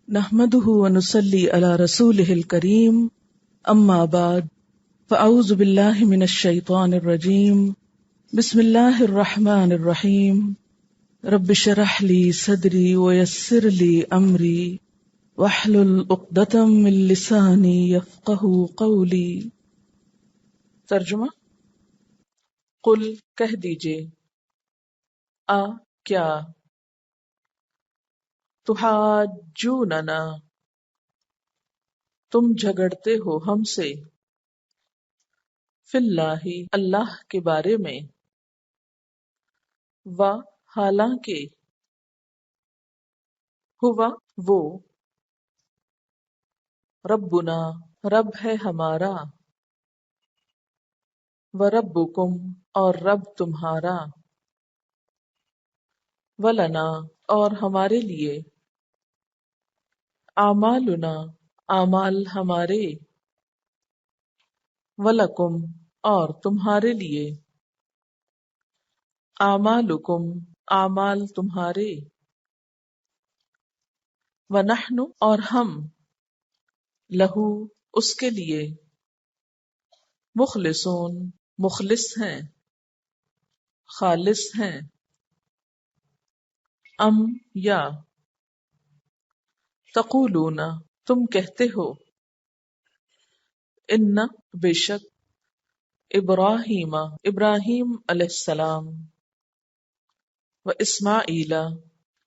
نحمده ونصلي على رسوله الكريم اما بعد فاعوذ بالله من الشيطان الرجيم بسم الله الرحمن الرحيم رب اشرح لي صدري ويسر لي امري واحلل عقدة من لساني يفقهوا قولي۔ ترجمہ، قل کہہ دیجئے، کیا تحاجوننا تم جھگڑتے ہو ہم سے، فی اللہ اللہ کے بارے میں، و حالانکہ، ہوا وہ، ربنا رب ہے ہمارا، و ربکم اور رب تمہارا، ولنا اور ہمارے لیے، اعمالنا اعمال ہمارے، ولکم اور تمہارے لیے، اعمالکم اعمال تمہارے، ونحن اور ہم، لہو اس کے لیے، مخلصون مخلص ہیں، خالص ہیں، ام یا تقولون تم کہتے ہو، ان بے شک، ابراہیم ابراہیم علیہ السلام، و اسماعیل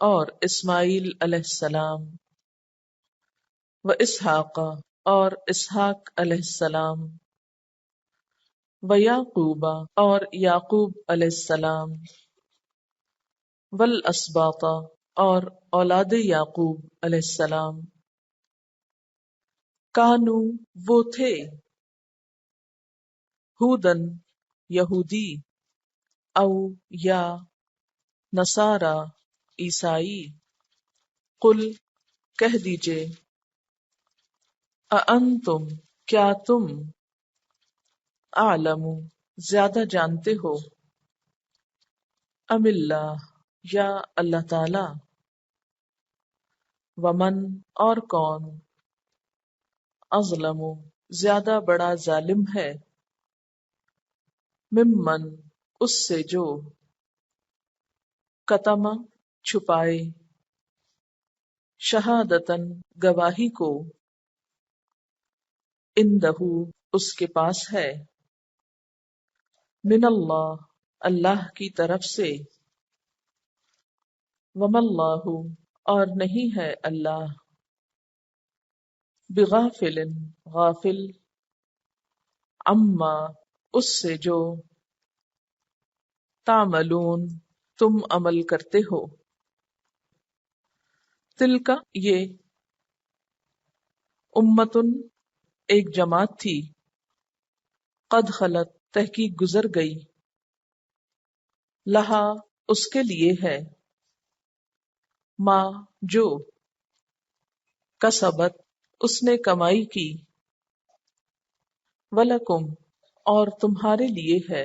اور اسماعیل علیہ السلام، و اسحاق اور اسحاق علیہ السلام، و یعقوب اور یعقوب علیہ السلام، والاسباط اور اولاد یعقوب علیہ السلام، کانو وہ تھے، ہودن یہودی، او یا نصارا عیسائی، قل کہہ دیجئے، اانتم کیا تم، اعلم زیادہ جانتے ہو، ام اللہ یا اللہ تعالی، ومن اور کون، اظلم زیادہ بڑا ظالم ہے، ممن اس سے جو، کتم چھپائے، شہادتن گواہی کو، عندہ اس کے پاس ہے، من اللہ اللہ کی طرف سے، وما اللہ اور نہیں ہے اللہ، بغافل غافل، عما اس سے جو، تعملون تم عمل کرتے ہو، تلک یہ، امتن ایک جماعت تھی، قد خلت تحقیق گزر گئی، لہا اس کے لیے ہے، ما جو، کسبت اس نے کمائی کی، ولکم اور تمہارے لیے ہے،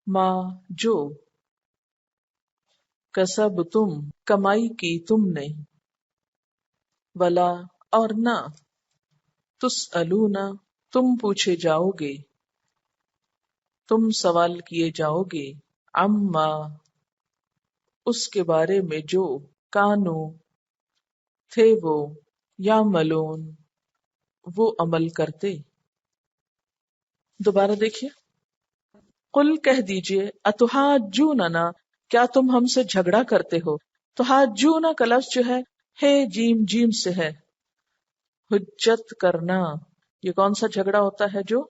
ما جو، کسب تم کمائی کی تم نے، ولا اور نہ، تسألون تم پوچھے جاؤ گے، تم سوال کیے جاؤ گے، عما اس کے بارے میں جو، کانو تھے وہ، یعملون وہ عمل کرتے۔ دوبارہ دیکھیے، قل کہہ دیجئے، اتحاجوننا کیا تم ہم سے جھگڑا کرتے ہو۔ تحاجون کا لفظ جو ہے جیم جیم سے ہے، حجت کرنا۔ یہ کون سا جھگڑا ہوتا ہے جو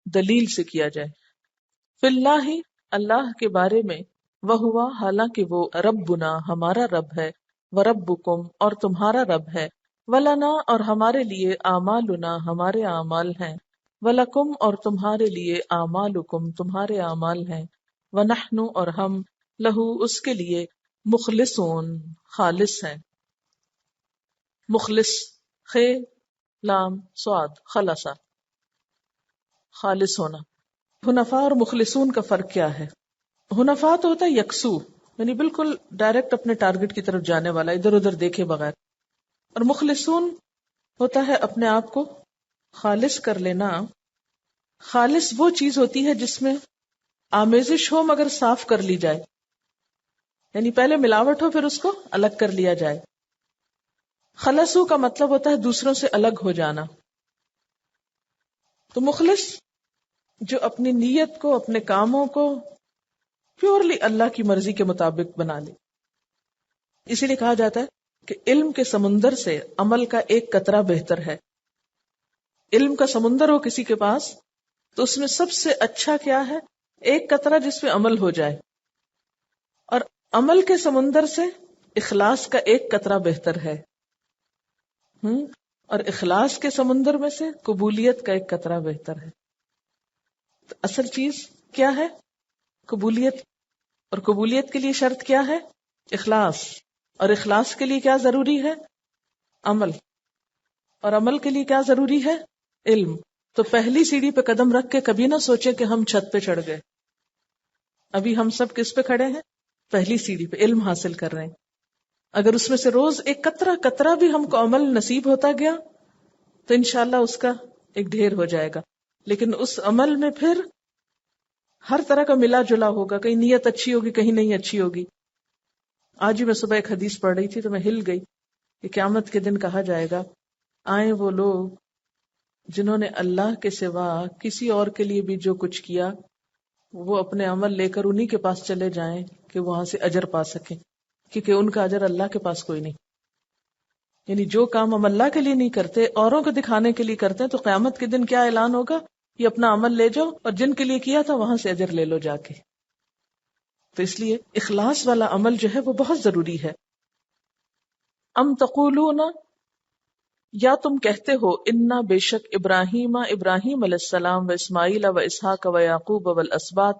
دلیل سے کیا جائے؟ فی اللہ اللہ کے بارے میں، وہوا حالانکہ وہ، ربنا ہمارا رب ہے، وربکم اور تمہارا رب ہے، ولنا اور ہمارے لیے، اعمالنا ہمارے اعمال ہیں، ولکم اور تمہارے لیے، اعمالکم تمہارے اعمال ہیں، ونحن اور ہم، لہو اس کے لیے، مخلصون خالص ہیں۔ مخلص، خے لام صاد خلصا، خالص ہونا۔ حنفاء اور مخلصون کا فرق کیا ہے؟ حنفاء تو ہوتا ہے یکسو، یعنی بالکل ڈائریکٹ اپنے ٹارگٹ کی طرف جانے والا، ادھر ادھر دیکھے بغیر۔ اور مخلصون ہوتا ہے اپنے آپ کو خالص کر لینا. خالص وہ چیز ہوتی ہے جس میں آمیزش ہو مگر صاف کر لی جائے، یعنی پہلے ملاوٹ ہو پھر اس کو الگ کر لیا جائے. خلصو کا مطلب ہوتا ہے دوسروں سے الگ ہو جانا. تو مخلص جو اپنی نیت کو، اپنے کاموں کو پیورلی اللہ کی مرضی کے مطابق بنا لے. اسی لیے کہا جاتا ہے کہ علم کے سمندر سے عمل کا ایک قطرہ بہتر ہے. علم کا سمندر ہو کسی کے پاس تو اس میں سب سے اچھا کیا ہے؟ ایک قطرہ جس پہ عمل ہو جائے. اور عمل کے سمندر سے اخلاص کا ایک قطرہ بہتر ہے. اور اخلاص کے سمندر میں سے قبولیت کا ایک قطرہ بہتر ہے. تو اصل چیز کیا ہے؟ قبولیت. اور قبولیت کے لیے شرط کیا ہے؟ اخلاص. اور اخلاص کے لیے کیا ضروری ہے؟ عمل. اور عمل کے لیے کیا ضروری ہے؟ علم. تو پہلی سیڑھی پہ قدم رکھ کے کبھی نہ سوچے کہ ہم چھت پہ چڑھ گئے. ابھی ہم سب کس پہ کھڑے ہیں؟ پہلی سیڑھی پہ، علم حاصل کر رہے ہیں. اگر اس میں سے روز ایک قطرہ بھی ہم کو عمل نصیب ہوتا گیا تو انشاءاللہ اس کا ایک ڈھیر ہو جائے گا. لیکن اس عمل میں پھر ہر طرح کا ملا جلا ہوگا، کہیں نیت اچھی ہوگی کہیں نہیں اچھی ہوگی. آج ہی میں صبح ایک حدیث پڑھ رہی تھی تو میں ہل گئی کہ قیامت کے دن کہا جائے گا آئیں وہ لوگ جنہوں نے اللہ کے سوا کسی اور کے لیے بھی جو کچھ کیا وہ اپنے عمل لے کر انہی کے پاس چلے جائیں کہ وہاں سے اجر پا سکیں، کیونکہ ان کا اجر اللہ کے پاس کوئی نہیں. یعنی جو کام ہم اللہ کے لیے نہیں کرتے، اوروں کو دکھانے کے لیے کرتے ہیں، تو قیامت کے دن کیا اعلان ہوگا؟ یہ اپنا عمل لے جاؤ اور جن کے لیے کیا تھا وہاں سے اجر لے لو جا کے. تو اس لیے اخلاص والا عمل جو ہے وہ بہت ضروری ہے. ام تقولون، یا تم کہتے ہو، انا بے شک ابراہیم علیہ السلام و اسماعیل و اسحاق و یعقوب والاسباط،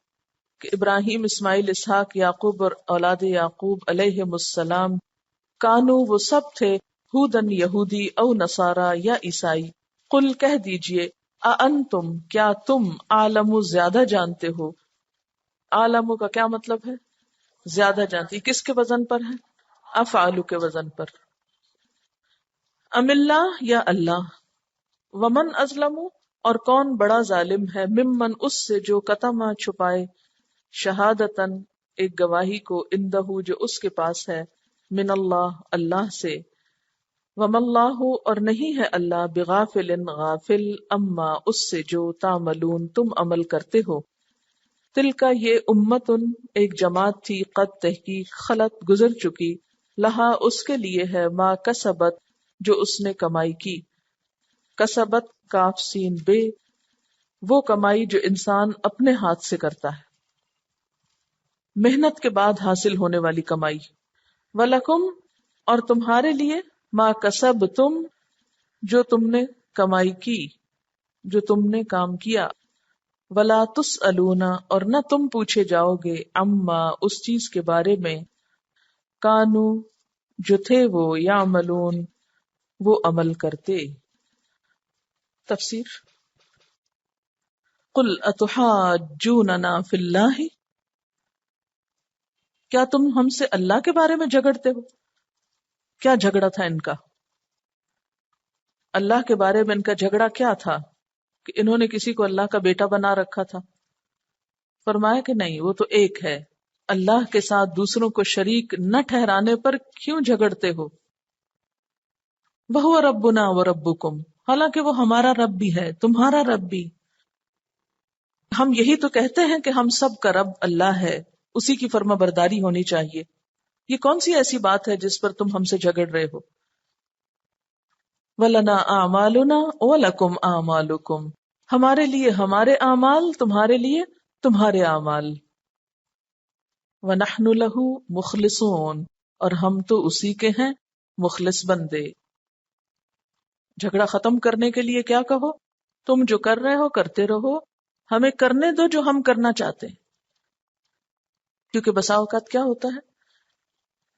کہ ابراہیم، اسماعیل، اسحاق، یعقوب اور اولاد یعقوب علیہ السلام، کانو وہ سب تھے، ہودن یہودی او نصارا یا عیسائی. قل کہہ دیجئے، اانتم کیا تم، عالم زیادہ جانتے ہو. عالم کا کیا مطلب ہے؟ زیادہ جانتی. کس کے وزن پر ہے؟ افعال کے وزن پر. ام اللہ یا اللہ. ومن ازلم اور کون بڑا ظالم ہے، ممن اس سے جو کتما چھپائے، شہادتن ایک گواہی کو، اندہ جو اس کے پاس ہے، من اللہ اللہ سے. وم اللہ اور نہیں ہے اللہ بغافل غافل، اما اس سے جو تعملون تم عمل کرتے ہو. تلکا یہ امتن ایک جماعت تھی، قد تحقیق خلط گزر چکی، لہا اس کے لیے ہے، ما کسبت جو اس نے کمائی کی. کسبت کاف سین بے، وہ کمائی جو انسان اپنے ہاتھ سے کرتا ہے، محنت کے بعد حاصل ہونے والی کمائی. وَلَكُمْ اور تمہارے لیے، ما کسبتم جو تم نے کمائی کی، جو تم نے کام کیا. وَلَا تُسْأَلُونَ اور نہ تم پوچھے جاؤ گے، عَمَّا اس چیز کے بارے میں، کانو جو تھے وہ، یعملون وہ عمل کرتے. تفسیر. قل اتحاجوننا فی اللہ، کیا تم ہم سے اللہ کے بارے میں جھگڑتے ہو؟ کیا جھگڑا تھا ان کا؟ اللہ کے بارے میں ان کا جھگڑا کیا تھا کہ انہوں نے کسی کو اللہ کا بیٹا بنا رکھا تھا؟ فرمایا کہ نہیں، وہ تو ایک ہے. اللہ کے ساتھ دوسروں کو شریک نہ ٹھہرانے پر کیوں جھگڑتے ہو؟ وَهُوَ رَبُّنَا وَرَبُّكُمْ حالانکہ وہ ہمارا رب بھی ہے، تمہارا رب بھی. ہم یہی تو کہتے ہیں کہ ہم سب کا رب اللہ ہے، اسی کی فرما برداری ہونی چاہیے. یہ کون سی ایسی بات ہے جس پر تم ہم سے جھگڑ رہے ہو؟ وَلَنَا أَعْمَالُنَا وَلَكُمْ أَعْمَالُكُمْ ہمارے لیے ہمارے اعمال، تمہارے لیے تمہارے اعمال. وَنَحْنُ لَهُ مُخْلِصُونَ اور ہم تو اسی کے ہیں مخلص بندے. جھگڑا ختم کرنے کے لیے کیا کہو؟ تم جو کر رہے ہو کرتے رہو، ہمیں کرنے دو جو ہم کرنا چاہتے ہیں. کیونکہ بسا اوقات کیا ہوتا ہے،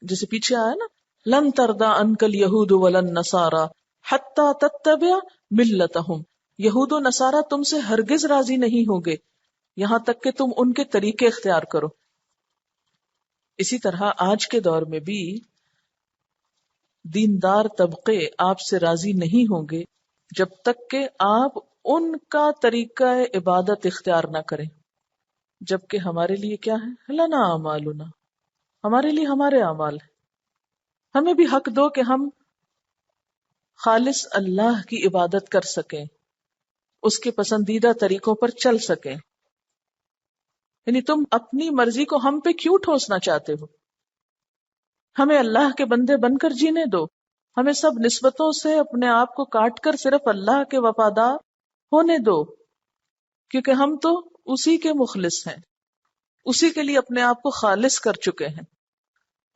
جیسے پیچھے آیا نا، لن ترضى عنك اليهود ولا النصارى حتى تتبع ملتهم یہود و نصارہ تم سے ہرگز راضی نہیں ہوگے یہاں تک کہ تم ان کے طریقے اختیار کرو. اسی طرح آج کے دور میں بھی دیندار طبقے آپ سے راضی نہیں ہوں گے جب تک کہ آپ ان کا طریقہ عبادت اختیار نہ کریں، جبکہ ہمارے لیے کیا ہے؟ لنا اعمالنا، ہمارے لیے ہمارے اعمال ہیں. ہمیں بھی حق دو کہ ہم خالص اللہ کی عبادت کر سکیں، اس کے پسندیدہ طریقوں پر چل سکیں. یعنی تم اپنی مرضی کو ہم پہ کیوں ٹھوسنا چاہتے ہو؟ ہمیں اللہ کے بندے بن کر جینے دو. ہمیں سب نسبتوں سے اپنے آپ کو کاٹ کر صرف اللہ کے وفادار ہونے دو، کیونکہ ہم تو اسی کے مخلص ہیں، اسی کے لیے اپنے آپ کو خالص کر چکے ہیں.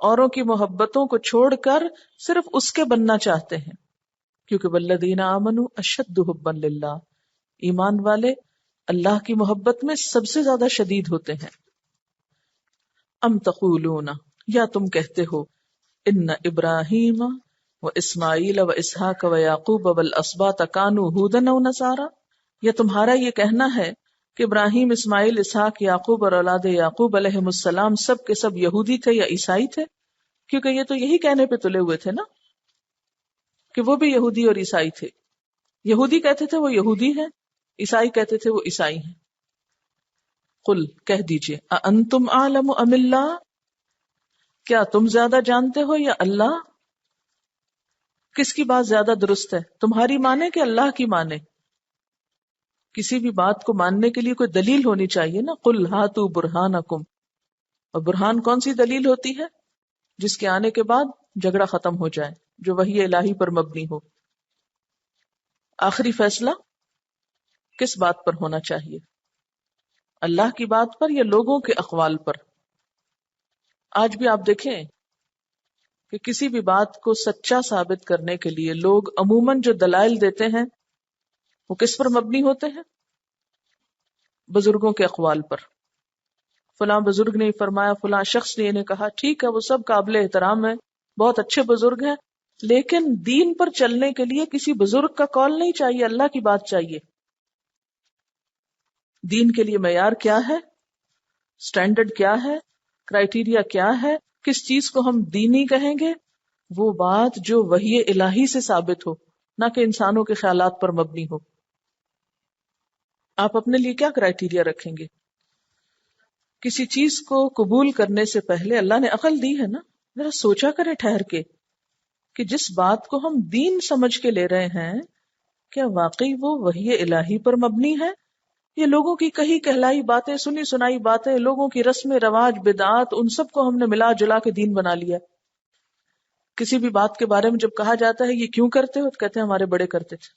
اوروں کی محبتوں کو چھوڑ کر صرف اس کے بننا چاہتے ہیں، کیونکہ والذین آمنوا اشد حبا للہ، ایمان والے اللہ کی محبت میں سب سے زیادہ شدید ہوتے ہیں. ام تقولون، یا تم کہتے ہو، ان ابراہیم و اسماعیل و اسحاق و یعقوب والاسباط کانوا ھودا و نصارا، یا تمہارا یہ کہنا ہے کہ ابراہیم، اسماعیل، اسحاق، یعقوب اور اولاد یعقوب علیہ السلام سب کے سب یہودی تھے یا عیسائی تھے؟ کیونکہ یہ تو یہی کہنے پہ تلے ہوئے تھے نا کہ وہ بھی یہودی اور عیسائی تھے. یہودی کہتے تھے وہ یہودی ہیں، عیسائی کہتے تھے وہ عیسائی ہیں. قل، کہہ دیجئے، اانتم اعلم ام اللہ، کیا تم زیادہ جانتے ہو یا اللہ؟ کس کی بات زیادہ درست ہے، تمہاری مانے کہ اللہ کی مانے؟ کسی بھی بات کو ماننے کے لیے کوئی دلیل ہونی چاہیے نا. قل ہاتوا برہانکم، اور برہان کون سی دلیل ہوتی ہے؟ جس کے آنے کے بعد جھگڑا ختم ہو جائے، جو وحی الہی پر مبنی ہو. آخری فیصلہ کس بات پر ہونا چاہیے؟ اللہ کی بات پر یا لوگوں کے اقوال پر؟ آج بھی آپ دیکھیں کہ کسی بھی بات کو سچا ثابت کرنے کے لیے لوگ عموماً جو دلائل دیتے ہیں وہ کس پر مبنی ہوتے ہیں؟ بزرگوں کے اقوال پر. فلاں بزرگ نے فرمایا، فلاں شخص نے انہیں کہا. ٹھیک ہے، وہ سب قابل احترام ہے، بہت اچھے بزرگ ہیں، لیکن دین پر چلنے کے لیے کسی بزرگ کا قول نہیں چاہیے، اللہ کی بات چاہیے. دین کے لیے معیار کیا ہے، سٹینڈرڈ کیا ہے، کرائیٹیریا کیا ہے، کس چیز کو ہم دینی کہیں گے؟ وہ بات جو وحی الہی سے ثابت ہو، نہ کہ انسانوں کے خیالات پر مبنی ہو. آپ اپنے لیے کیا کرائیٹیریا رکھیں گے؟ کسی چیز کو قبول کرنے سے پہلے اللہ نے عقل دی ہے نا، ذرا سوچا کرے ٹھہر کے کہ جس بات کو ہم دین سمجھ کے لے رہے ہیں کیا واقعی وہ وحی الہی پر مبنی ہے؟ یہ لوگوں کی کہی کہلائی باتیں، سنی سنائی باتیں، لوگوں کی رسم رواج، بدعات، ان سب کو ہم نے ملا جلا کے دین بنا لیا. کسی بھی بات کے بارے میں جب کہا جاتا ہے یہ کیوں کرتے ہو، تو کہتے ہیں ہمارے بڑے کرتے تھے.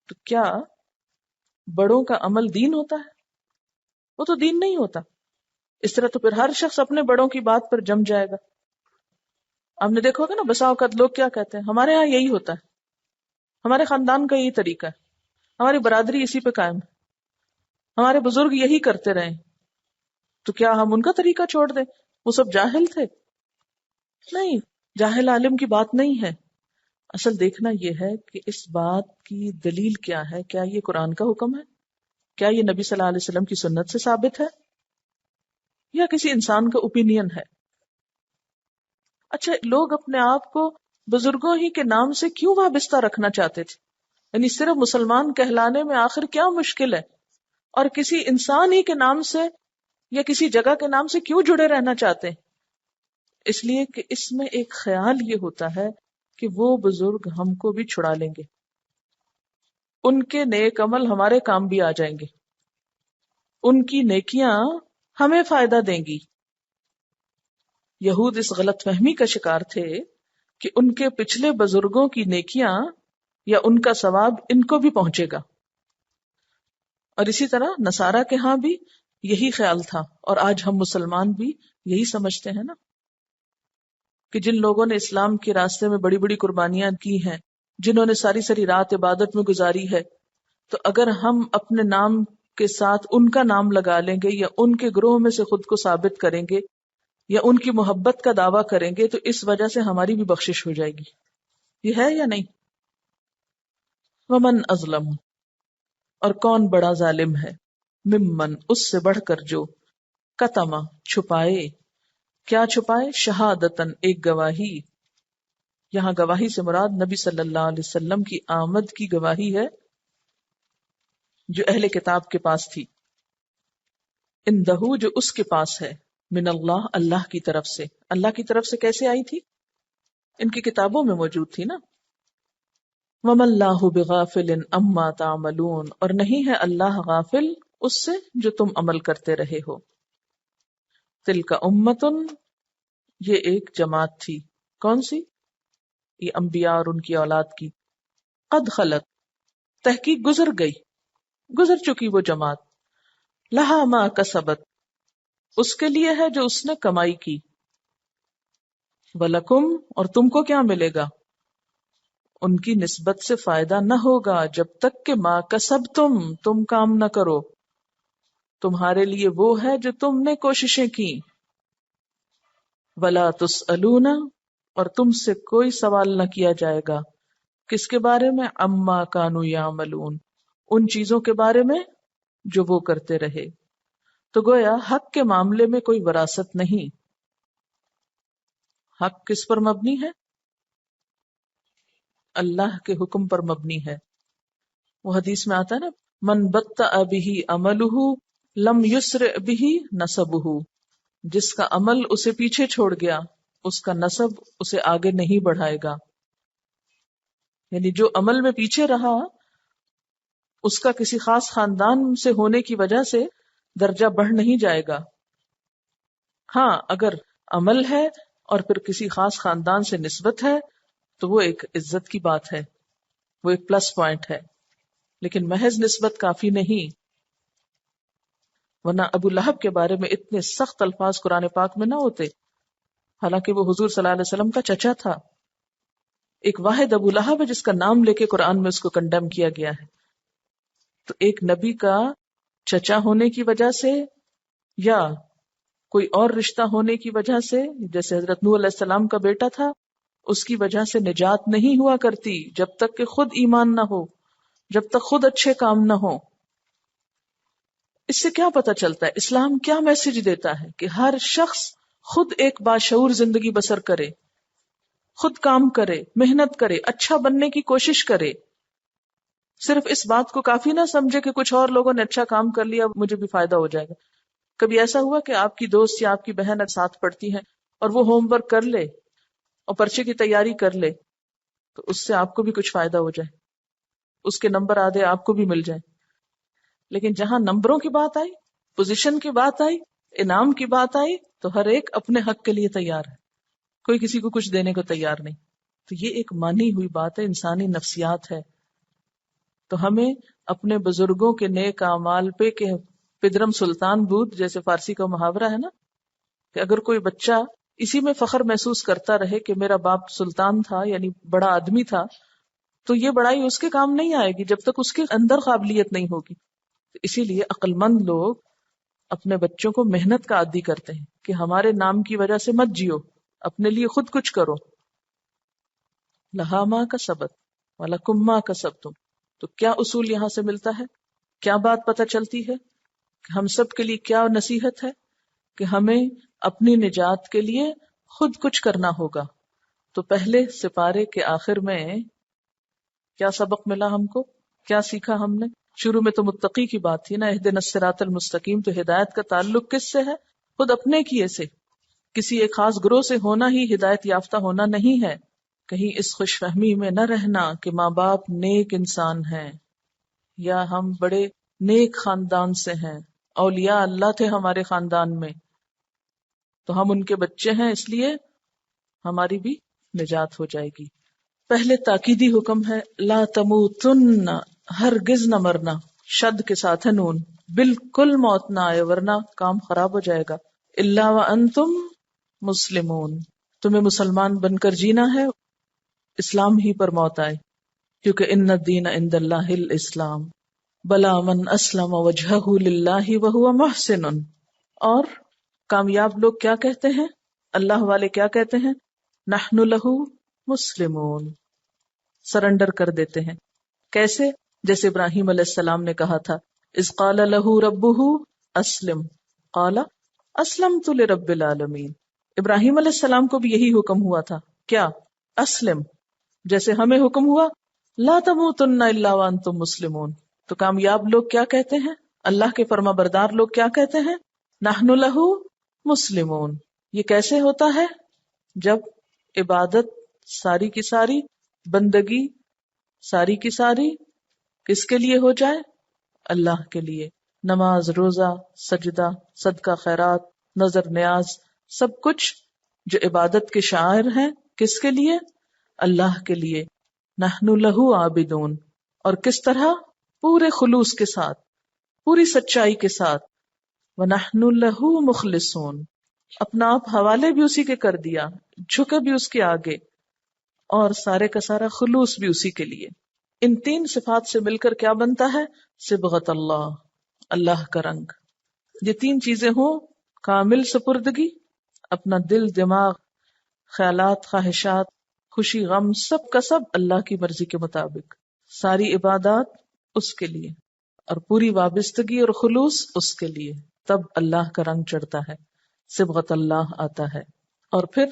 تو کیا بڑوں کا عمل دین ہوتا ہے؟ وہ تو دین نہیں ہوتا. اس طرح تو پھر ہر شخص اپنے بڑوں کی بات پر جم جائے گا. آپ نے دیکھا ہوگا نا، بسا اوقات لوگ کیا کہتے ہیں، ہمارے ہاں یہی ہوتا ہے، ہمارے خاندان کا یہی طریقہ ہے، ہماری برادری اسی پہ قائم ہے، ہمارے بزرگ یہی کرتے رہے. تو کیا ہم ان کا طریقہ چھوڑ دیں؟ وہ سب جاہل تھے؟ نہیں، جاہل عالم کی بات نہیں ہے. اصل دیکھنا یہ ہے کہ اس بات کی دلیل کیا ہے. کیا یہ قرآن کا حکم ہے؟ کیا یہ نبی صلی اللہ علیہ وسلم کی سنت سے ثابت ہے، یا کسی انسان کا اوپینین ہے؟ اچھا، لوگ اپنے آپ کو بزرگوں ہی کے نام سے کیوں وابستہ رکھنا چاہتے تھے؟ یعنی صرف مسلمان کہلانے میں آخر کیا مشکل ہے؟ اور کسی انسان ہی کے نام سے یا کسی جگہ کے نام سے کیوں جڑے رہنا چاہتے ہیں؟ اس لیے کہ اس میں ایک خیال یہ ہوتا ہے کہ وہ بزرگ ہم کو بھی چھڑا لیں گے، ان کے نیک عمل ہمارے کام بھی آ جائیں گے، ان کی نیکیاں ہمیں فائدہ دیں گی. یہود اس غلط فہمی کا شکار تھے کہ ان کے پچھلے بزرگوں کی نیکیاں یا ان کا ثواب ان کو بھی پہنچے گا. اور اسی طرح نصارہ کے ہاں بھی یہی خیال تھا، اور آج ہم مسلمان بھی یہی سمجھتے ہیں نا کہ جن لوگوں نے اسلام کے راستے میں بڑی بڑی قربانیاں کی ہیں، جنہوں نے ساری ساری رات عبادت میں گزاری ہے، تو اگر ہم اپنے نام کے ساتھ ان کا نام لگا لیں گے یا ان کے گروہ میں سے خود کو ثابت کریں گے یا ان کی محبت کا دعویٰ کریں گے تو اس وجہ سے ہماری بھی بخشش ہو جائے گی. یہ ہے یا نہیں؟ ومن ازلم، اور کون بڑا ظالم ہے، ممن، اس سے بڑھ کر جو، کتما، چھپائے، کیا چھپائے، شہادتن، ایک گواہی، یہاں گواہی سے مراد نبی صلی اللہ علیہ وسلم کی آمد کی گواہی ہے جو اہل کتاب کے پاس تھی، اندہو جو اس کے پاس ہے، من اللہ اللہ کی طرف سے. اللہ کی طرف سے کیسے آئی تھی؟ ان کی کتابوں میں موجود تھی نا. وَمَا اللَّهُ بِغَافِلٍ عَمَّا تَعْمَلُونَ، اور نہیں ہے اللہ غافل اس سے جو تم عمل کرتے رہے ہو. تِلْكَ أُمَّةٌ، یہ ایک جماعت تھی. کون سی؟ یہ انبیاء اور ان کی اولاد کی. قد خلت، تحقیق گزر گئی، گزر چکی وہ جماعت. لہا ما کسبت، اس کے لیے ہے جو اس نے کمائی کی. وَلَكُمْ، اور تم کو کیا ملے گا؟ ان کی نسبت سے فائدہ نہ ہوگا جب تک کہ ما کسبتم، تم کام نہ کرو. تمہارے لیے وہ ہے جو تم نے کوششیں کی. وَلَا تُسْأَلُونَ، اور تم سے کوئی سوال نہ کیا جائے گا. کس کے بارے میں؟ عَمَّا كَانُوا يَعْمَلُونَ، ان چیزوں کے بارے میں جو وہ کرتے رہے. تو گویا حق کے معاملے میں کوئی وراثت نہیں. حق کس پر مبنی ہے؟ اللہ کے حکم پر مبنی ہے. وہ حدیث میں آتا ہے نا، من بطأ به عملہ لم یسرع به نسبہ، جس کا عمل اسے پیچھے چھوڑ گیا اس کا نسب اسے آگے نہیں بڑھائے گا. یعنی جو عمل میں پیچھے رہا اس کا کسی خاص خاندان سے ہونے کی وجہ سے درجہ بڑھ نہیں جائے گا. ہاں اگر عمل ہے اور پھر کسی خاص خاندان سے نسبت ہے تو وہ ایک عزت کی بات ہے، وہ ایک پلس پوائنٹ ہے، لیکن محض نسبت کافی نہیں. ورنہ ابو لہب کے بارے میں اتنے سخت الفاظ قرآن پاک میں نہ ہوتے، حالانکہ وہ حضور صلی اللہ علیہ وسلم کا چچا تھا. ایک واحد ابو لہب ہے جس کا نام لے کے قرآن میں اس کو کنڈیم کیا گیا ہے. تو ایک نبی کا چچا ہونے کی وجہ سے یا کوئی اور رشتہ ہونے کی وجہ سے، جیسے حضرت نوح علیہ السلام کا بیٹا تھا، اس کی وجہ سے نجات نہیں ہوا کرتی جب تک کہ خود ایمان نہ ہو، جب تک خود اچھے کام نہ ہو. اس سے کیا پتہ چلتا ہے؟ اسلام کیا میسج دیتا ہے کہ ہر شخص خود ایک باشعور زندگی بسر کرے، خود کام کرے، محنت کرے، اچھا بننے کی کوشش کرے. صرف اس بات کو کافی نہ سمجھے کہ کچھ اور لوگوں نے اچھا کام کر لیا مجھے بھی فائدہ ہو جائے گا. کبھی ایسا ہوا کہ آپ کی دوست یا آپ کی بہن ساتھ پڑھتی ہیں اور وہ ہوم ورک کر لے اور پرچے کی تیاری کر لے تو اس سے آپ کو بھی کچھ فائدہ ہو جائے، اس کے نمبر آدھے آپ کو بھی مل جائے. لیکن جہاں نمبروں کی بات آئی، پوزیشن کی بات آئی، انعام کی بات آئی تو ہر ایک اپنے حق کے لیے تیار ہے، کوئی کسی کو کچھ دینے کو تیار نہیں. تو یہ ایک مانی ہوئی بات ہے، انسانی نفسیات ہے. تو ہمیں اپنے بزرگوں کے نیک اعمال پہ کہ پدرم سلطان بود، جیسے فارسی کا محاورہ ہے نا، کہ اگر کوئی بچہ اسی میں فخر محسوس کرتا رہے کہ میرا باپ سلطان تھا، یعنی بڑا آدمی تھا، تو یہ بڑائی اس کے کام نہیں آئے گی جب تک اس کے اندر قابلیت نہیں ہوگی. اسی لیے عقل مند لوگ اپنے بچوں کو محنت کا عادی کرتے ہیں کہ ہمارے نام کی وجہ سے مت جیو، اپنے لیے خود کچھ کرو. لہا ما کسبت ولکم ما کسبتم. تو کیا اصول یہاں سے ملتا ہے؟ کیا بات پتہ چلتی ہے؟ کہ ہم سب کے لیے کیا نصیحت ہے کہ ہمیں اپنی نجات کے لیے خود کچھ کرنا ہوگا. تو پہلے سپارے کے آخر میں کیا سبق ملا ہم کو؟ کیا سیکھا ہم نے؟ شروع میں تو متقی کی بات تھی نا، اہدنا الصراط المستقیم. تو ہدایت کا تعلق کس سے ہے؟ خود اپنے کیے سے. کسی ایک خاص گروہ سے ہونا ہی ہدایت یافتہ ہونا نہیں ہے. کہیں اس خوش فہمی میں نہ رہنا کہ ماں باپ نیک انسان ہیں یا ہم بڑے نیک خاندان سے ہیں، اولیاء اللہ تھے ہمارے خاندان میں تو ہم ان کے بچے ہیں اس لیے ہماری بھی نجات ہو جائے گی. پہلے تاکیدی حکم ہے لا تموتن، ہرگز نہ مرنا، شد کے ساتھ ہے نون، بالکل موت نہ آئے ورنہ کام خراب ہو جائے گا. الا وانتم مسلمون، تمہیں مسلمان بن کر جینا ہے، اسلام ہی پر موت آئے، کیونکہ ان الدین عند اللہ الاسلام، بلا من اسلم وجہہ للہ وہو محسن. اور کامیاب لوگ کیا کہتے ہیں؟ اللہ والے کیا کہتے ہیں؟ نحن لہو مسلمون، سرنڈر کر دیتے ہیں. کیسے؟ جیسے ابراہیم علیہ السلام نے کہا تھا اذ قال لہ ربہ اسلم قال اسلمت لرب العالمین. ابراہیم علیہ السلام کو بھی یہی حکم ہوا تھا، کیا؟ اسلم، جیسے ہمیں حکم ہوا لا تموتن الا وانتم مسلمون، تو کامیاب لوگ کیا کہتے ہیں؟ اللہ کے فرما بردار لوگ کیا کہتے ہیں؟ نحن لہ مسلمون۔ یہ کیسے ہوتا ہے؟ جب عبادت ساری کی ساری، بندگی ساری کی ساری کس کے لیے ہو جائے؟ اللہ کے لیے۔ نماز، روزہ، سجدہ، صدقہ خیرات، نظر نیاز، سب کچھ جو عبادت کے شعائر ہیں کس کے لیے؟ اللہ کے لیے۔ نحن لہ عابدون، اور کس طرح؟ پورے خلوص کے ساتھ، پوری سچائی کے ساتھ۔ وَنَحْنُ لَهُ مُخْلِصُونَ، اپنا آپ حوالے بھی اسی کے کر دیا، جھکے بھی اس کے آگے، اور سارے کا سارا خلوص بھی اسی کے لیے۔ ان تین صفات سے مل کر کیا بنتا ہے؟ صبغت اللہ، اللہ کا رنگ۔ یہ تین چیزیں ہوں، کامل سپردگی، اپنا دل، دماغ، خیالات، خواہشات، خوشی، غم، سب کا سب اللہ کی مرضی کے مطابق، ساری عبادات اس کے لیے، اور پوری وابستگی اور خلوص اس کے لیے، تب اللہ کا رنگ چڑھتا ہے، صبغت اللہ آتا ہے۔ اور پھر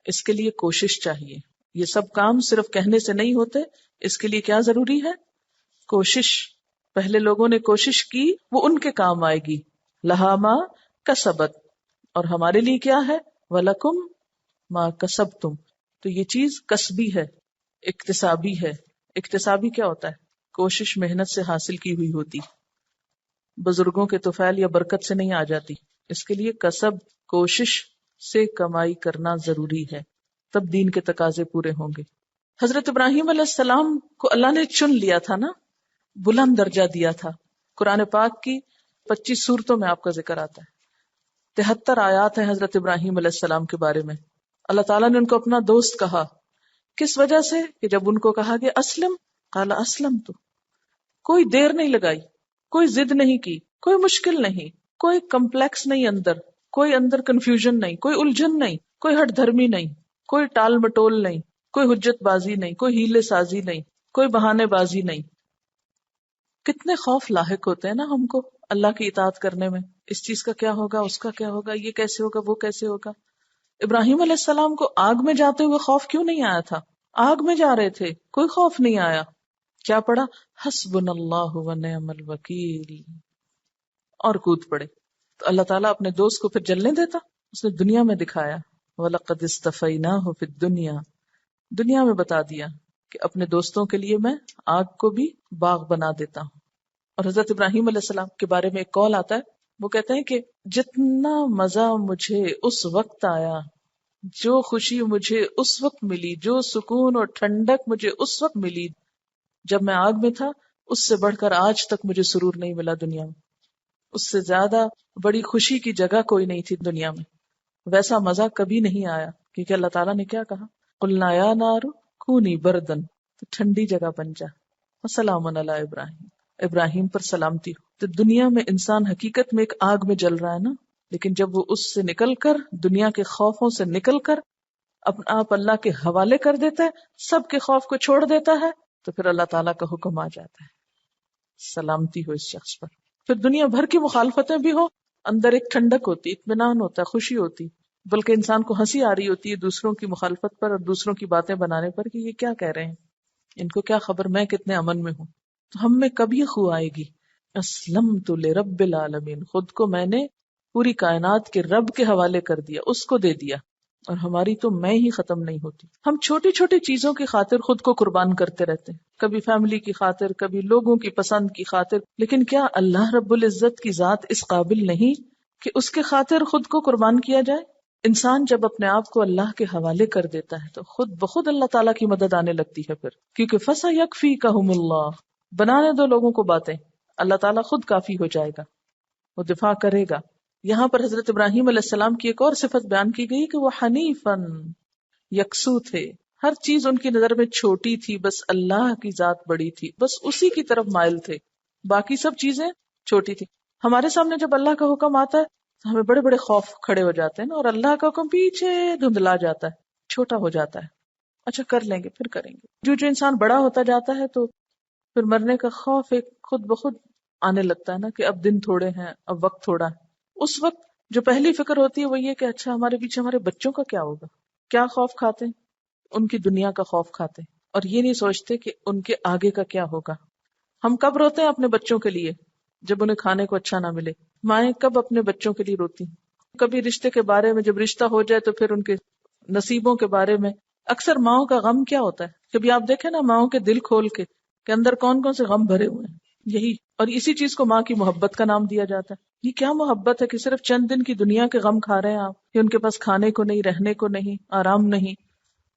اس کے لیے کوشش چاہیے۔ یہ سب کام صرف کہنے سے نہیں ہوتے، اس کے لیے کیا ضروری ہے؟ کوشش۔ پہلے لوگوں نے کوشش کی، وہ ان کے کام آئے گی۔ لہا ما کسبت، اور ہمارے لیے کیا ہے؟ وَلَكُمْ ما کسبتم۔ تو یہ چیز کسبی ہے، اکتسابی ہے۔ اکتسابی کیا ہوتا ہے؟ کوشش، محنت سے حاصل کی ہوئی ہوتی، بزرگوں کے طفیل یا برکت سے نہیں آ جاتی۔ اس کے لیے کسب، کوشش سے کمائی کرنا ضروری ہے، تب دین کے تقاضے پورے ہوں گے۔ حضرت ابراہیم علیہ السلام کو اللہ نے چن لیا تھا نا، بلند درجہ دیا تھا۔ قرآن پاک کی 25 سورتوں میں آپ کا ذکر آتا ہے، 73 آیات ہیں حضرت ابراہیم علیہ السلام کے بارے میں۔ اللہ تعالیٰ نے ان کو اپنا دوست کہا، کس وجہ سے؟ کہ جب ان کو کہا کہ اسلم، قال اسلمت، کوئی دیر نہیں لگائی، کوئی ضد نہیں کی، کوئی مشکل نہیں، کوئی کمپلیکس نہیں، کوئی اندر کنفیوژن نہیں، کوئی الجھن نہیں، کوئی ہٹ دھرمی نہیں، کوئی ٹال مٹول نہیں، کوئی حجت بازی نہیں، کوئی ہیلے سازی نہیں، کوئی بہانے بازی نہیں۔ کتنے خوف لاحق ہوتے ہیں نا ہم کو اللہ کی اطاعت کرنے میں، اس چیز کا کیا ہوگا، اس کا کیا ہوگا، یہ کیسے ہوگا، وہ کیسے ہوگا۔ ابراہیم علیہ السلام کو آگ میں جاتے ہوئے خوف کیوں نہیں آیا تھا؟ آگ میں جا رہے تھے، کوئی خوف نہیں آیا۔ کیا پڑھا؟ حسبنا اللہ ونعم الوکیل، اور کود پڑے۔ تو اللہ تعالیٰ اپنے دوست کو پھر جلنے دیتا؟ اس نے دنیا میں دکھایا، وَلَقَدْ اسْتَفَيْنَاهُ فِي الدُّنْيَا، دنیا میں بتا دیا کہ اپنے دوستوں کے لیے میں آگ کو بھی باغ بنا دیتا ہوں۔ اور حضرت ابراہیم علیہ السلام کے بارے میں ایک قول آتا ہے، وہ کہتے ہیں کہ جتنا مزہ مجھے اس وقت آیا، جو خوشی مجھے اس وقت ملی، جو سکون اور ٹھنڈک مجھے اس وقت ملی جب میں آگ میں تھا، اس سے بڑھ کر آج تک مجھے سرور نہیں ملا دنیا میں۔ اس سے زیادہ بڑی خوشی کی جگہ کوئی نہیں تھی دنیا میں، ویسا مزہ کبھی نہیں آیا، کیونکہ اللہ تعالیٰ نے کیا کہا؟ قُلْنَا يَا نَارُ كُونِي بَرْدًا، تو ٹھنڈی جگہ بن جا، وَسَلَامٌ عَلَىٰ ابراہیم، ابراہیم پر سلامتی ہو۔ تو دنیا میں انسان حقیقت میں ایک آگ میں جل رہا ہے نا، لیکن جب وہ اس سے نکل کر، دنیا کے خوفوں سے نکل کر اپنا آپ اللہ کے حوالے کر دیتا ہے، سب کے خوف کو چھوڑ دیتا ہے، تو پھر اللہ تعالیٰ کا حکم آ جاتا ہے، سلامتی ہو اس شخص پر۔ پھر دنیا بھر کی مخالفتیں بھی ہو، اندر ایک ٹھنڈک ہوتی، اطمینان ہوتا ہے، خوشی ہوتی، بلکہ انسان کو ہنسی آ رہی ہوتی ہے دوسروں کی مخالفت پر اور دوسروں کی باتیں بنانے پر کہ یہ کیا کہہ رہے ہیں، ان کو کیا خبر میں کتنے امن میں ہوں۔ تو ہم میں کب یہ خو آئے گی؟ اسلمت لرب العالمین، خود کو میں نے پوری کائنات کے رب کے حوالے کر دیا، اس کو دے دیا، اور ہماری تو میں ہی ختم نہیں ہوتی۔ ہم چھوٹی چھوٹی چیزوں کی خاطر خود کو قربان کرتے رہتے ہیں، کبھی فیملی کی خاطر، کبھی لوگوں کی پسند کی خاطر، لیکن کیا اللہ رب العزت کی ذات اس قابل نہیں کہ اس کے خاطر خود کو قربان کیا جائے؟ انسان جب اپنے آپ کو اللہ کے حوالے کر دیتا ہے تو خود بخود اللہ تعالیٰ کی مدد آنے لگتی ہے پھر، کیونکہ فَسَيَكْفِيكَهُمُ اللَّهُ، بنانے دو لوگوں کو باتیں، اللہ تعالیٰ خود کافی ہو جائے گا، وہ دفاع کرے گا۔ یہاں پر حضرت ابراہیم علیہ السلام کی ایک اور صفت بیان کی گئی کہ وہ حنیفاً، یکسو تھے، ہر چیز ان کی نظر میں چھوٹی تھی، بس اللہ کی ذات بڑی تھی، بس اسی کی طرف مائل تھے، باقی سب چیزیں چھوٹی تھی۔ ہمارے سامنے جب اللہ کا حکم آتا ہے تو ہمیں بڑے بڑے خوف کھڑے ہو جاتے ہیں نا، اور اللہ کا حکم پیچھے دھندلا جاتا ہے، چھوٹا ہو جاتا ہے، اچھا کر لیں گے، پھر کریں گے۔ جو انسان بڑا ہوتا جاتا ہے تو پھر مرنے کا خوف ایک خود بخود آنے لگتا ہے نا، کہ اب دن تھوڑے ہیں، اب وقت تھوڑا ہے۔ اس وقت جو پہلی فکر ہوتی ہے وہ یہ کہ اچھا ہمارے پیچھے ہمارے بچوں کا کیا ہوگا، کیا خوف کھاتے ہیں، ان کی دنیا کا خوف کھاتے ہیں۔ اور یہ نہیں سوچتے کہ ان کے آگے کا کیا ہوگا. ہم کب روتے ہیں اپنے بچوں کے لیے؟ جب انہیں کھانے کو اچھا نہ ملے. مائیں کب اپنے بچوں کے لیے روتی؟ کبھی رشتے کے بارے میں، جب رشتہ ہو جائے تو پھر ان کے نصیبوں کے بارے میں. اکثر ماؤں کا غم کیا ہوتا ہے؟ کبھی آپ دیکھیں نا ماؤں کے دل کھول کے کہ اندر کون کون سے غم بھرے ہوئے ہیں. یہی، اور اسی چیز کو ماں کی محبت کا نام دیا جاتا ہے. یہ کیا محبت ہے کہ صرف چند دن کی دنیا کے غم کھا رہے ہیں آپ، کہ ان کے پاس کھانے کو نہیں، رہنے کو نہیں، آرام نہیں.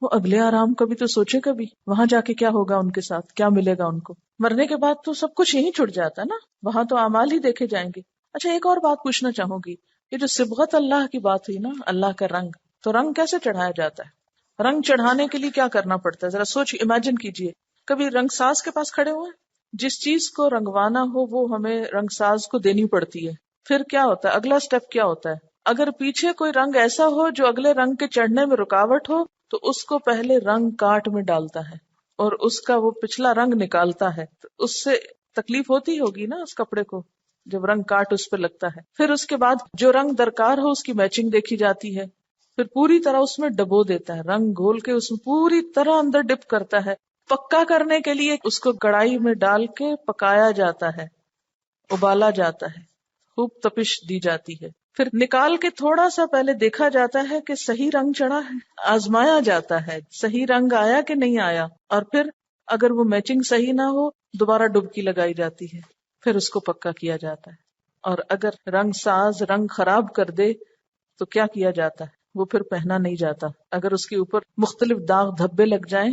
وہ اگلے آرام کا بھی تو سوچے کبھی، وہاں جا کے کیا ہوگا ان کے ساتھ، کیا ملے گا ان کو. مرنے کے بعد تو سب کچھ یہیں چھٹ جاتا ہے نا، وہاں تو اعمال ہی دیکھے جائیں گے. اچھا ایک اور بات پوچھنا چاہوں گی، یہ جو صبغت اللہ کی بات ہوئی نا، اللہ کا رنگ، تو رنگ کیسے چڑھایا جاتا ہے؟ رنگ چڑھانے کے لیے کیا کرنا پڑتا ہے؟ ذرا سوچ امیجن کیجئے. کبھی رنگ ساز کے پاس کھڑے ہوئے؟ جس چیز کو رنگوانا ہو وہ ہمیں رنگ ساز کو دینی پڑتی ہے. پھر کیا ہوتا ہے؟ اگلا سٹیپ کیا ہوتا ہے؟ اگر پیچھے کوئی رنگ ایسا ہو جو اگلے رنگ کے چڑھنے میں رکاوٹ ہو تو اس کو پہلے رنگ کاٹ میں ڈالتا ہے اور اس کا وہ پچھلا رنگ نکالتا ہے. تو اس سے تکلیف ہوتی ہوگی نا اس کپڑے کو جب رنگ کاٹ اس پہ لگتا ہے. پھر اس کے بعد جو رنگ درکار ہو اس کی میچنگ دیکھی جاتی ہے. پھر پوری طرح اس میں ڈبو دیتا ہے، رنگ گھول کے اس میں پوری طرح اندر ڈپ کرتا ہے. پکا کرنے کے لیے اس کو کڑائی میں ڈال کے پکایا جاتا ہے، ابالا جاتا ہے، خوب تپش دی جاتی ہے. پھر نکال کے تھوڑا سا پہلے دیکھا جاتا ہے کہ صحیح رنگ چڑھا ہے، آزمایا جاتا ہے صحیح رنگ آیا کہ نہیں آیا. اور پھر اگر وہ میچنگ صحیح نہ ہو دوبارہ ڈبکی لگائی جاتی ہے، پھر اس کو پکا کیا جاتا ہے. اور اگر رنگ ساز رنگ خراب کر دے تو کیا کیا جاتا ہے؟ وہ پھر پہنا نہیں جاتا. اگر اس کے اوپر مختلف داغ دھبے لگ جائیں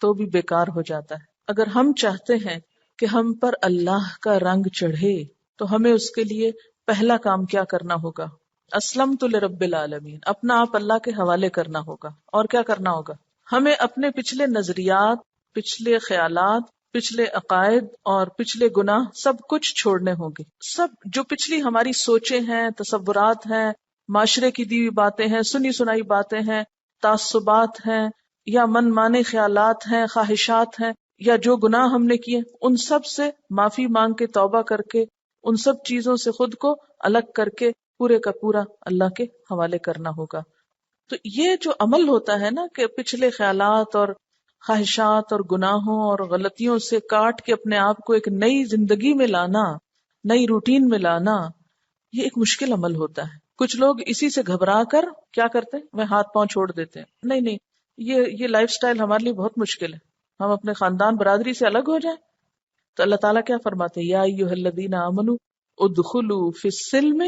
تو بھی بیکار ہو جاتا ہے. اگر ہم چاہتے ہیں کہ ہم پر اللہ کا رنگ چڑھے تو ہمیں اس کے لیے پہلا کام کیا کرنا ہوگا؟ اسلمت لرب العالمین، اپنا آپ اللہ کے حوالے کرنا ہوگا. اور کیا کرنا ہوگا؟ ہمیں اپنے پچھلے نظریات، پچھلے خیالات، پچھلے عقائد اور پچھلے گناہ سب کچھ چھوڑنے ہوں گے. سب جو پچھلی ہماری سوچیں ہیں، تصورات ہیں، معاشرے کی دی ہوئی باتیں ہیں، سنی سنائی باتیں ہیں، تعصبات ہیں یا من مانے خیالات ہیں، خواہشات ہیں، یا جو گناہ ہم نے کیے ان سب سے معافی مانگ کے توبہ کر کے ان سب چیزوں سے خود کو الگ کر کے پورے کا پورا اللہ کے حوالے کرنا ہوگا. تو یہ جو عمل ہوتا ہے نا کہ پچھلے خیالات اور خواہشات اور گناہوں اور غلطیوں سے کاٹ کے اپنے آپ کو ایک نئی زندگی میں لانا، نئی روٹین میں لانا، یہ ایک مشکل عمل ہوتا ہے. کچھ لوگ اسی سے گھبرا کر کیا کرتے ہیں؟ وہ ہاتھ پاؤں چھوڑ دیتے ہیں. نہیں، یہ لائف سٹائل ہمارے لیے بہت مشکل ہے، ہم اپنے خاندان برادری سے الگ ہو جائیں. تو اللہ تعالیٰ کیا فرماتے ہیں؟ یا ایھا الذین آمنوا ادخلوا فی السلم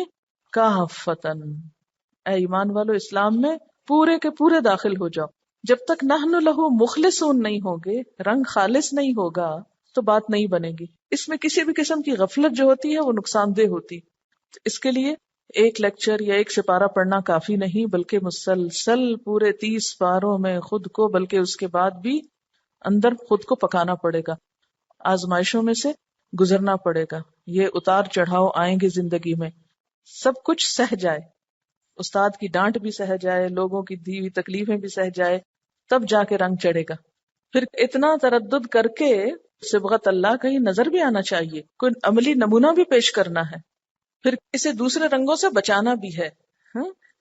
کافۃ، اے ایمان والو اسلام میں پورے کے پورے داخل ہو جاؤ. جب تک نحن لہ مخلصون نہیں ہوگے، رنگ خالص نہیں ہوگا تو بات نہیں بنے گی. اس میں کسی بھی قسم کی غفلت جو ہوتی ہے وہ نقصان دہ ہوتی. اس کے لیے ایک لیکچر یا ایک سپارہ پڑھنا کافی نہیں، بلکہ مسلسل پورے 30 پاروں میں خود کو، بلکہ اس کے بعد بھی اندر خود کو پکانا پڑے گا، آزمائشوں میں سے گزرنا پڑے گا. یہ اتار چڑھاؤ آئیں گے زندگی میں، سب کچھ سہ جائے، استاد کی ڈانٹ بھی سہ جائے، لوگوں کی دی ہوئی تکلیفیں بھی سہ جائے، تب جا کے رنگ چڑھے گا. پھر اتنا تردد کر کے صبغت اللہ کہیں نظر بھی آنا چاہیے، کوئی عملی نمونہ بھی پیش کرنا ہے، پھر اسے دوسرے رنگوں سے بچانا بھی ہے.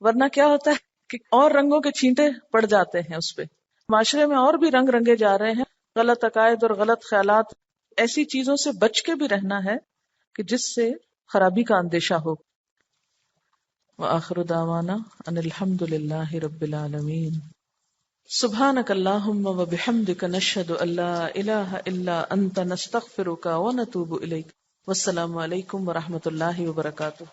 ورنہ کیا ہوتا ہے کہ اور رنگوں کے چھینٹے پڑ جاتے ہیں اس پہ. معاشرے میں اور بھی رنگ رنگے جا رہے ہیں، غلط عقائد اور غلط خیالات، ایسی چیزوں سے بچ کے بھی رہنا ہے کہ جس سے خرابی کا اندیشہ ہو. وآخر دعوانا ان الحمد للہ رب العالمین. سبحانک اللہم وبحمدک نشہد ان لا الہ الا انت نستغفرک ونتوب الیک. والسلام علیکم ورحمۃ اللہ وبرکاتہ.